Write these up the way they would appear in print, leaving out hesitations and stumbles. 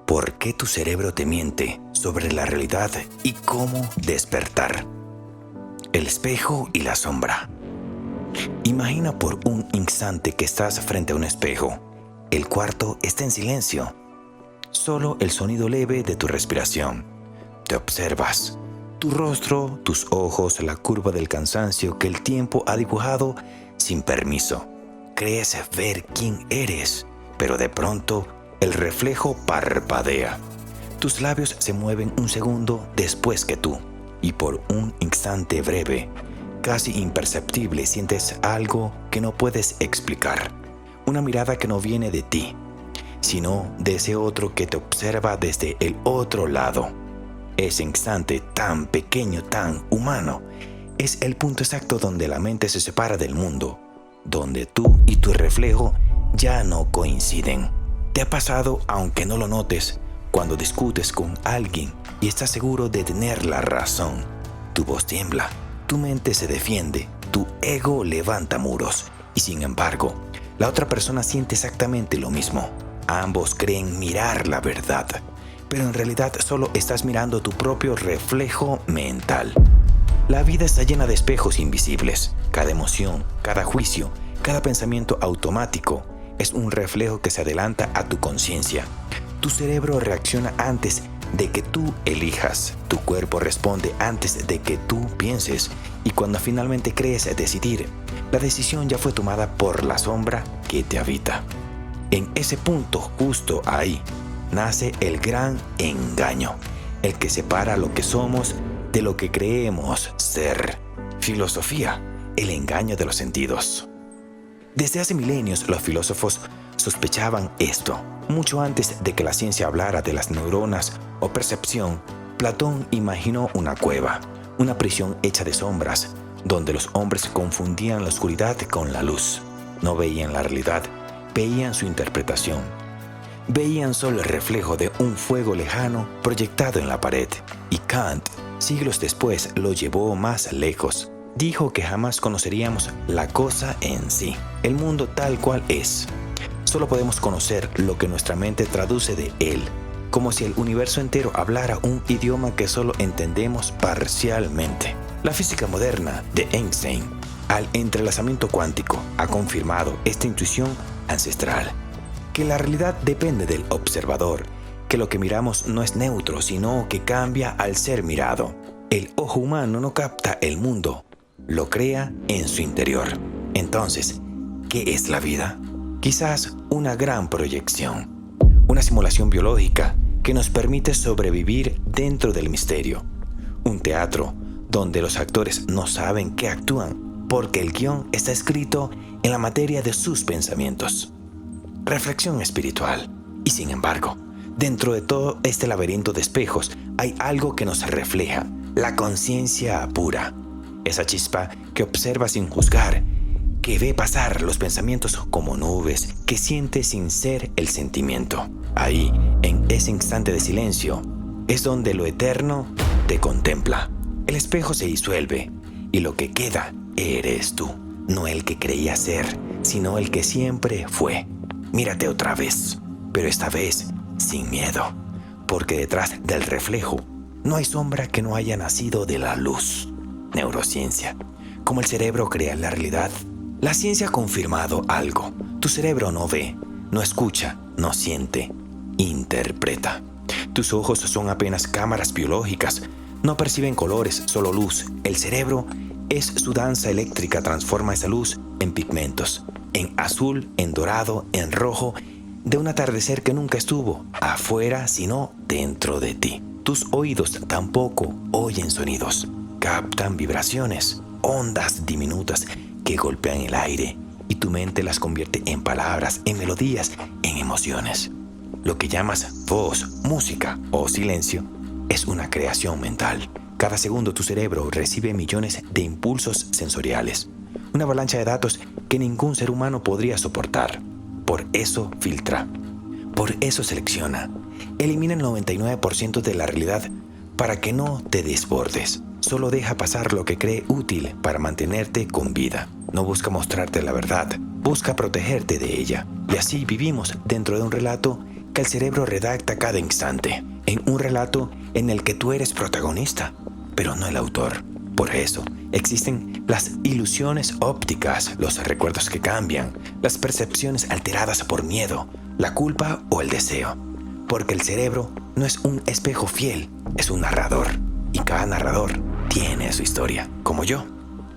¿Por qué tu cerebro te miente sobre la realidad y cómo despertar? El espejo y la sombra. Imagina por un instante que estás frente a un espejo. El cuarto está en silencio. Solo el sonido leve de tu respiración. Te observas. Tu rostro, tus ojos, la curva del cansancio que el tiempo ha dibujado sin permiso. Crees ver quién eres, pero de pronto el reflejo parpadea. Tus labios se mueven un segundo después que tú, y por un instante breve, casi imperceptible, sientes algo que no puedes explicar. Una mirada que no viene de ti, sino de ese otro que te observa desde el otro lado. Ese instante tan pequeño, tan humano, es el punto exacto donde la mente se separa del mundo, donde tú y tu reflejo ya no coinciden. ¿Te ha pasado, aunque no lo notes, cuando discutes con alguien y estás seguro de tener la razón? Tu voz tiembla, tu mente se defiende, tu ego levanta muros y sin embargo, la otra persona siente exactamente lo mismo. Ambos creen mirar la verdad, pero en realidad solo estás mirando tu propio reflejo mental. La vida está llena de espejos invisibles. Cada emoción, cada juicio, cada pensamiento automático es un reflejo que se adelanta a tu conciencia. Tu cerebro reacciona antes de que tú elijas. Tu cuerpo responde antes de que tú pienses. Y cuando finalmente crees decidir, la decisión ya fue tomada por la sombra que te habita. En ese punto, justo ahí, nace el gran engaño, el que separa lo que somos de lo que creemos ser. Filosofía, el engaño de los sentidos. Desde hace milenios los filósofos sospechaban esto. Mucho antes de que la ciencia hablara de las neuronas o percepción, Platón imaginó una cueva, una prisión hecha de sombras, donde los hombres confundían la oscuridad con la luz. No veían la realidad, veían su interpretación. Veían solo el reflejo de un fuego lejano proyectado en la pared. Y Kant, siglos después, lo llevó más lejos. Dijo que jamás conoceríamos la cosa en sí, el mundo tal cual es. Solo podemos conocer lo que nuestra mente traduce de él, como si el universo entero hablara un idioma que solo entendemos parcialmente. La física moderna de Einstein, al entrelazamiento cuántico, ha confirmado esta intuición ancestral, que la realidad depende del observador, que lo que miramos no es neutro, sino que cambia al ser mirado. El ojo humano no capta el mundo, lo crea en su interior. Entonces, ¿qué es la vida? Quizás una gran proyección, una simulación biológica que nos permite sobrevivir dentro del misterio. Un teatro donde los actores no saben qué actúan porque el guión está escrito en la materia de sus pensamientos. Reflexión espiritual. Y sin embargo, dentro de todo este laberinto de espejos hay algo que nos refleja, la conciencia pura. Esa chispa que observa sin juzgar, que ve pasar los pensamientos como nubes, que siente sin ser el sentimiento. Ahí, en ese instante de silencio, es donde lo eterno te contempla. El espejo se disuelve y lo que queda eres tú. No el que creía ser, sino el que siempre fue. Mírate otra vez, pero esta vez sin miedo, porque detrás del reflejo no hay sombra que no haya nacido de la luz. Neurociencia. ¿Cómo el cerebro crea la realidad? La ciencia ha confirmado algo. Tu cerebro no ve, no escucha, no siente, interpreta. Tus ojos son apenas cámaras biológicas. No perciben colores, solo luz. El cerebro es su danza eléctrica, transforma esa luz en pigmentos. En azul, en dorado, en rojo, de un atardecer que nunca estuvo afuera, sino dentro de ti. Tus oídos tampoco oyen sonidos. Captan vibraciones, ondas diminutas que golpean el aire y tu mente las convierte en palabras, en melodías, en emociones. Lo que llamas voz, música o silencio es una creación mental. Cada segundo tu cerebro recibe millones de impulsos sensoriales, una avalancha de datos que ningún ser humano podría soportar. Por eso filtra, por eso selecciona, elimina el 99% de la realidad para que no te desbordes. Solo deja pasar lo que cree útil para mantenerte con vida. No busca mostrarte la verdad, busca protegerte de ella. Y así vivimos dentro de un relato que el cerebro redacta cada instante, en un relato en el que tú eres protagonista, pero no el autor. Por eso, existen las ilusiones ópticas, los recuerdos que cambian, las percepciones alteradas por miedo, la culpa o el deseo. Porque el cerebro no es un espejo fiel, es un narrador. Y cada narrador tiene su historia, como yo.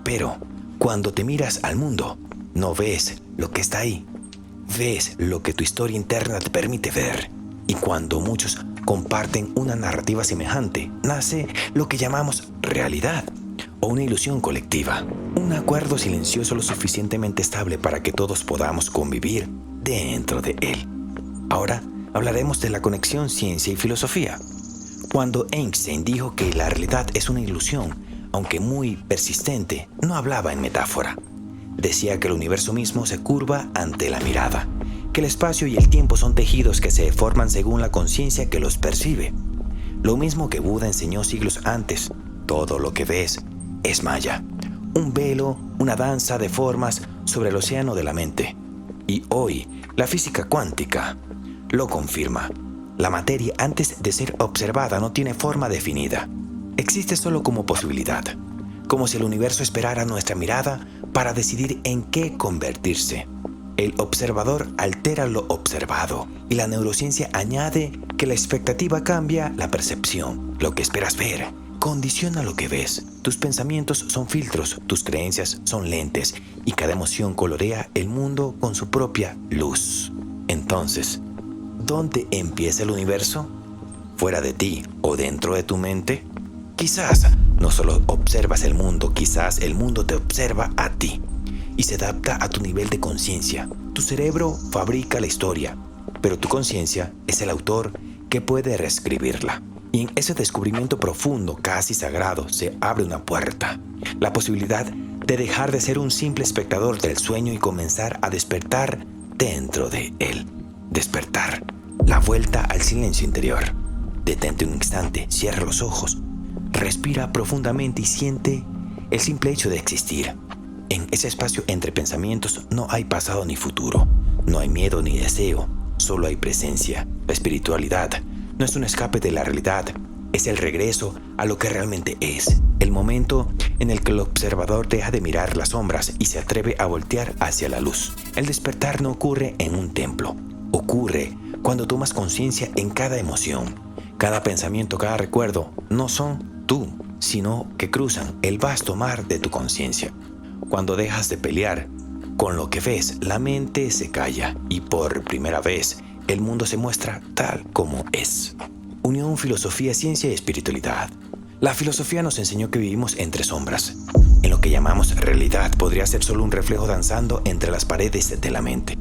Pero cuando te miras al mundo, no ves lo que está ahí. Ves lo que tu historia interna te permite ver. Y cuando muchos comparten una narrativa semejante, nace lo que llamamos realidad o una ilusión colectiva. Un acuerdo silencioso lo suficientemente estable para que todos podamos convivir dentro de él. Ahora hablaremos de la conexión ciencia y filosofía. Cuando Einstein dijo que la realidad es una ilusión, aunque muy persistente, no hablaba en metáfora. Decía que el universo mismo se curva ante la mirada, que el espacio y el tiempo son tejidos que se forman según la conciencia que los percibe. Lo mismo que Buda enseñó siglos antes, todo lo que ves es maya, un velo, una danza de formas sobre el océano de la mente. Y hoy, la física cuántica lo confirma. La materia, antes de ser observada, no tiene forma definida. Existe solo como posibilidad, como si el universo esperara nuestra mirada para decidir en qué convertirse. El observador altera lo observado y la neurociencia añade que la expectativa cambia la percepción. Lo que esperas ver condiciona lo que ves. Tus pensamientos son filtros, tus creencias son lentes y cada emoción colorea el mundo con su propia luz. Entonces, ¿dónde empieza el universo? ¿Fuera de ti o dentro de tu mente? Quizás no solo observas el mundo, quizás el mundo te observa a ti y se adapta a tu nivel de conciencia. Tu cerebro fabrica la historia, pero tu conciencia es el autor que puede reescribirla. Y en ese descubrimiento profundo, casi sagrado, se abre una puerta. La posibilidad de dejar de ser un simple espectador del sueño y comenzar a despertar dentro de él. Despertar. La vuelta al silencio interior. Detente un instante, cierra los ojos, respira profundamente y siente el simple hecho de existir. En ese espacio entre pensamientos no hay pasado ni futuro, no hay miedo ni deseo, solo hay presencia. La espiritualidad no es un escape de la realidad, es el regreso a lo que realmente es, el momento en el que el observador deja de mirar las sombras y se atreve a voltear hacia la luz. El despertar no ocurre en un templo, ocurre cuando tomas conciencia en cada emoción, cada pensamiento, cada recuerdo. No son tú, sino que cruzan el vasto mar de tu conciencia. Cuando dejas de pelear con lo que ves, la mente se calla y por primera vez el mundo se muestra tal como es. Unión filosofía, ciencia y espiritualidad. La filosofía nos enseñó que vivimos entre sombras. En lo que llamamos realidad podría ser solo un reflejo danzando entre las paredes de la mente.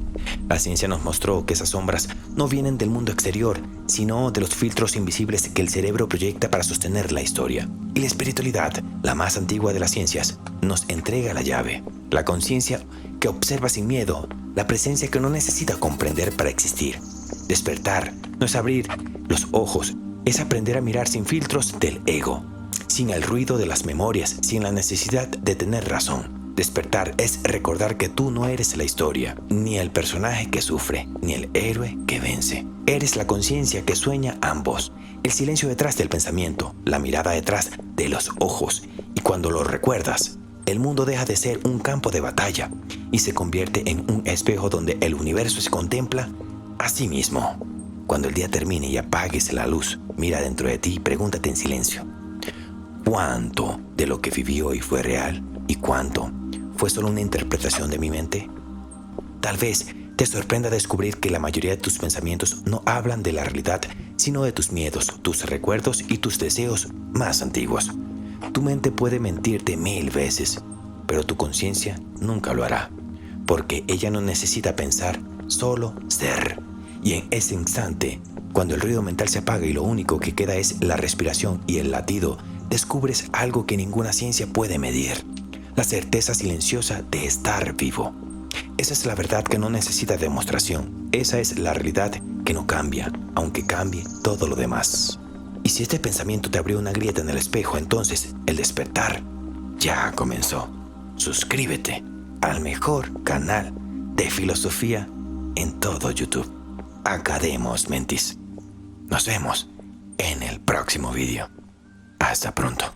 La ciencia nos mostró que esas sombras no vienen del mundo exterior, sino de los filtros invisibles que el cerebro proyecta para sostener la historia. Y la espiritualidad, la más antigua de las ciencias, nos entrega la llave. La conciencia que observa sin miedo, la presencia que no necesita comprender para existir. Despertar no es abrir los ojos, es aprender a mirar sin filtros del ego, sin el ruido de las memorias, sin la necesidad de tener razón. Despertar es recordar que tú no eres la historia, ni el personaje que sufre, ni el héroe que vence. Eres la conciencia que sueña ambos, el silencio detrás del pensamiento, la mirada detrás de los ojos. Y cuando lo recuerdas, el mundo deja de ser un campo de batalla y se convierte en un espejo donde el universo se contempla a sí mismo. Cuando el día termine y apagues la luz, mira dentro de ti y pregúntate en silencio: ¿cuánto de lo que viví hoy fue real y cuánto fue solo una interpretación de mi mente? Tal vez te sorprenda descubrir que la mayoría de tus pensamientos no hablan de la realidad, sino de tus miedos, tus recuerdos y tus deseos más antiguos. Tu mente puede mentirte 1000 veces, pero tu conciencia nunca lo hará, porque ella no necesita pensar, solo ser. Y en ese instante, cuando el ruido mental se apaga y lo único que queda es la respiración y el latido, descubres algo que ninguna ciencia puede medir: la certeza silenciosa de estar vivo. Esa es la verdad que no necesita demostración. Esa es la realidad que no cambia, aunque cambie todo lo demás. Y si este pensamiento te abrió una grieta en el espejo, entonces el despertar ya comenzó. Suscríbete al mejor canal de filosofía en todo YouTube. Academos Mentis. Nos vemos en el próximo vídeo. Hasta pronto.